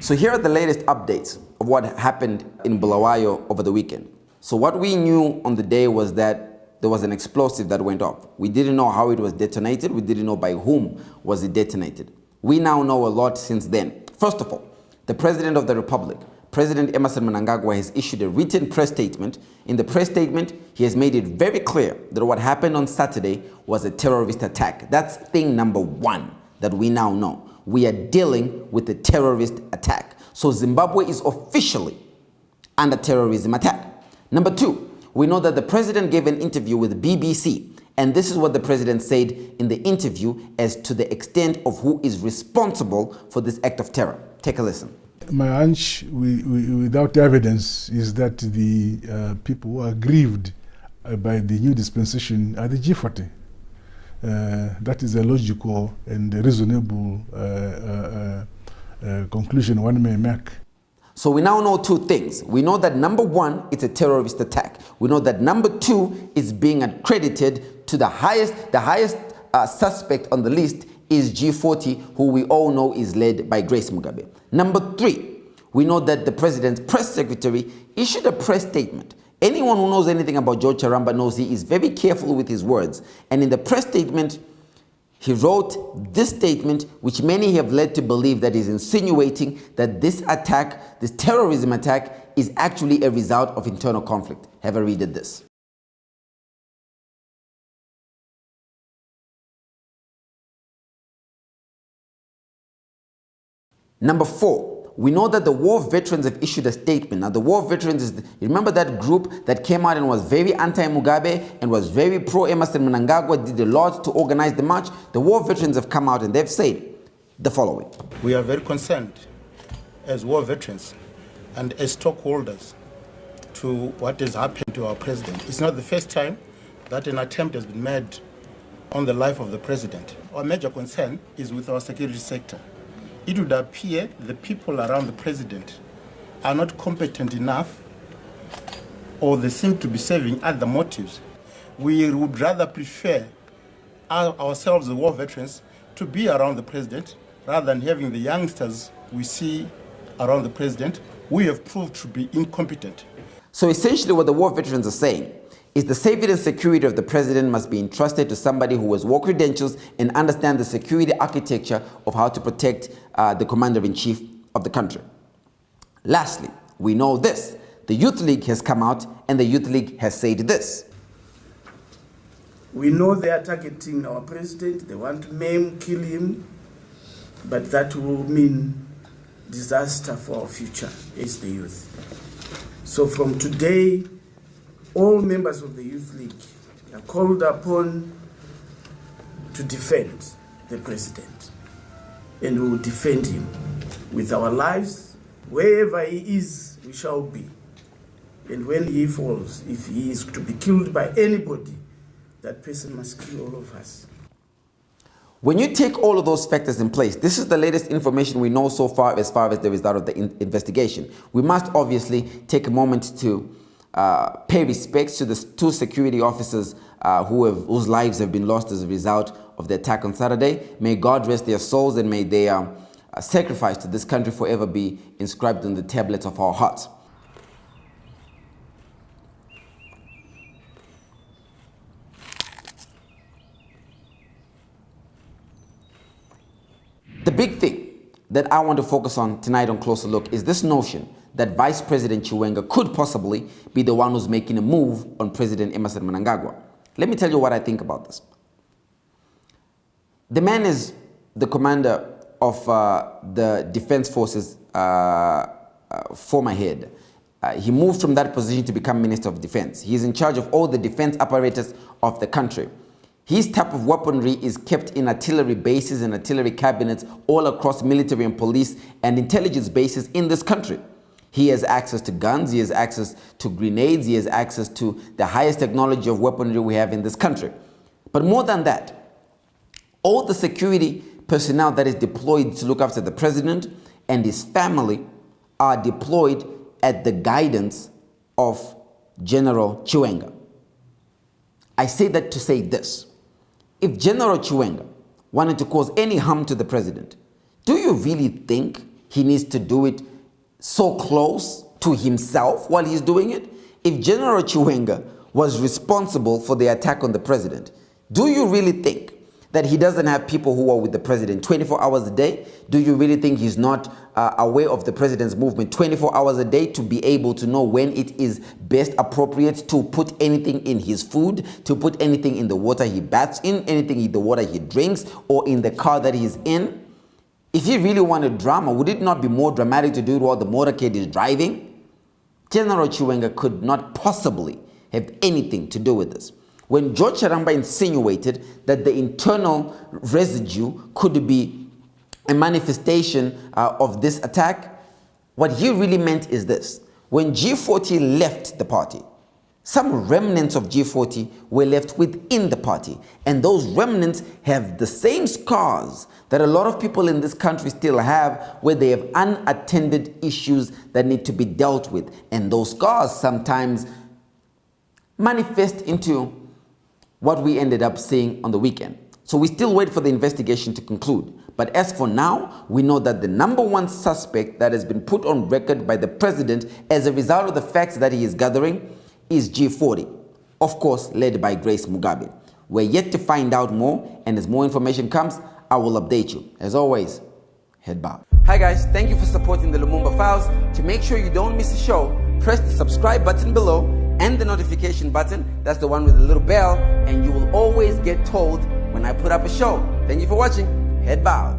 So here are the latest updates of what happened in Bulawayo over the weekend. So what we knew on the day was that there was an explosive that went off. We didn't know how it was detonated. We didn't know by whom was it detonated. We now know a lot since then. First of all, the President of the Republic, President Emmerson Mnangagwa, has issued a written press statement. In the press statement, he has made it very clear that what happened on Saturday was a terrorist attack. That's thing number one that we now know. We are dealing with a terrorist attack. So Zimbabwe is officially under terrorism attack. Number two, we know that the president gave an interview with BBC, and this is what the president said in the interview as to the extent of who is responsible for this act of terror. Take a listen. My hunch, without evidence, is that the people who are grieved by the new dispensation are the G40. That is a logical and reasonable conclusion one may make. So we now know two things. We know that number one, it's a terrorist attack. We know that number two is being accredited to the highest suspect on the list is G40, who we all know is led by Grace Mugabe. Number three, we know that the president's press secretary issued a press statement. Anyone who knows anything about George Charamba knows he is very careful with his words. And in the press statement, he wrote this statement, which many have led to believe that is insinuating that this attack, this terrorism attack, is actually a result of internal conflict. Have a read of this. Number four, we know that the war veterans have issued a statement. Now, the war veterans is, remember that group that came out and was very anti-Mugabe and was very pro-Emmerson Mnangagwa, did a lot to organize the march? The war veterans have come out and they've said the following. We are very concerned as war veterans and as stockholders to what has happened to our president. It's not the first time that an attempt has been made on the life of the president. Our major concern is with our security sector. It would appear the people around the president are not competent enough, or they seem to be serving other motives. We would rather prefer ourselves, the war veterans, to be around the president rather than having the youngsters we see around the president. We have proved to be incompetent. So essentially what the war veterans are saying is the safety and security of the president must be entrusted to somebody who has war credentials and understand the security architecture of how to protect the commander-in-chief of the country. Lastly, we know this. The Youth League has come out and the Youth League has said this. We know they are targeting our president. They want to maim, kill him, but that will mean disaster for our future as the youth. So from today, all members of the Youth League are called upon to defend the president. And we will defend him with our lives. Wherever he is, we shall be. And when he falls, if he is to be killed by anybody, that person must kill all of us. When you take all of those factors in place, this is the latest information we know so far as the result of the investigation. We must obviously take a moment to pay respects to the two security officers whose lives have been lost as a result of the attack on Saturday. May God rest their souls and may their sacrifice to this country forever be inscribed on the tablets of our hearts. The big thing that I want to focus on tonight on Closer Look is this notion that Vice President Chiwenga could possibly be the one who's making a move on President Emmerson Mnangagwa. Let me tell you what I think about this. The man is the commander of the Defense Forces, former head. He moved from that position to become Minister of Defense. He's in charge of all the defense apparatus of the country. His type of weaponry is kept in artillery bases and artillery cabinets all across military and police and intelligence bases in this country. He has access to guns, he has access to grenades, he has access to the highest technology of weaponry we have in this country. But more than that, all the security personnel that is deployed to look after the president and his family are deployed at the guidance of General Chiwenga. I say that to say this. If General Chiwenga wanted to cause any harm to the president, do you really think he needs to do it so close to himself while he's doing it? If General Chiwenga was responsible for the attack on the president, do you really think that he doesn't have people who are with the president 24 hours a day? Do you really think he's not aware of the president's movement 24 hours a day to be able to know when it is best appropriate to put anything in his food, to put anything in the water he baths in, anything in the water he drinks, or in the car that he's in? If he really wanted drama, would it not be more dramatic to do it while the motorcade is driving? General Chiwenga could not possibly have anything to do with this. When George Charamba insinuated that the internal residue could be a manifestation of this attack, what he really meant is this. When G40 left the party, some remnants of G40 were left within the party, and those remnants have the same scars that a lot of people in this country still have, where they have unattended issues that need to be dealt with, and those scars sometimes manifest into what we ended up seeing on the weekend. So we still wait for the investigation to conclude. But as for now, we know that the number one suspect that has been put on record by the president as a result of the facts that he is gathering is G40, of course led by Grace Mugabe. We're yet to find out more, and as more information comes, I will update you. As always, head bow. Hi guys, thank you for supporting the Lumumba Files. To make sure you don't miss a show, press the subscribe button below and the notification button, that's the one with the little bell, and you will always get told when I put up a show. Thank you for watching. Head bowed.